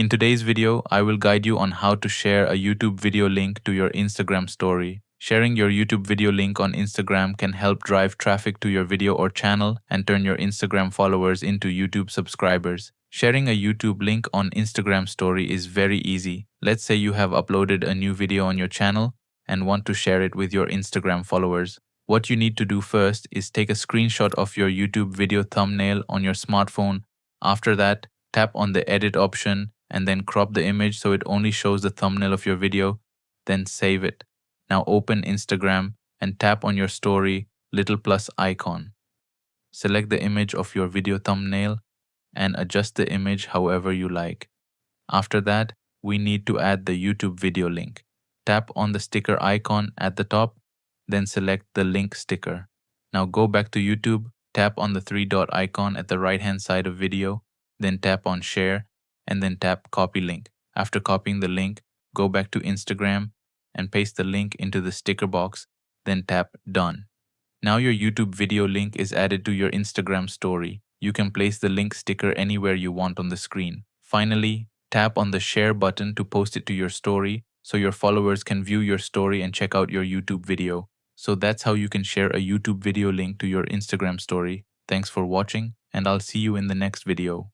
In today's video, I will guide you on how to share a YouTube video link to your Instagram story. Sharing your YouTube video link on Instagram can help drive traffic to your video or channel and turn your Instagram followers into YouTube subscribers. Sharing a YouTube link on Instagram story is very easy. Let's say you have uploaded a new video on your channel and want to share it with your Instagram followers. What you need to do first is take a screenshot of your YouTube video thumbnail on your smartphone. After that, tap on the edit option and then crop the image so it only shows the thumbnail of your video, then save it. Now open Instagram and tap on your story little plus icon. Select the image of your video thumbnail and adjust the image however you like. After that, we need to add the YouTube video link. Tap on the sticker icon at the top, then select the link sticker. Now go back to YouTube, tap on the three-dot icon at the right-hand side of video, then tap on share, and then tap copy link. After copying the link, go back to Instagram and paste the link into the sticker box, then tap done. Now your YouTube video link is added to your Instagram story. You can place the link sticker anywhere you want on the screen. Finally, tap on the share button to post it to your story so your followers can view your story and check out your YouTube video. So that's how you can share a YouTube video link to your Instagram story. Thanks for watching, and I'll see you in the next video.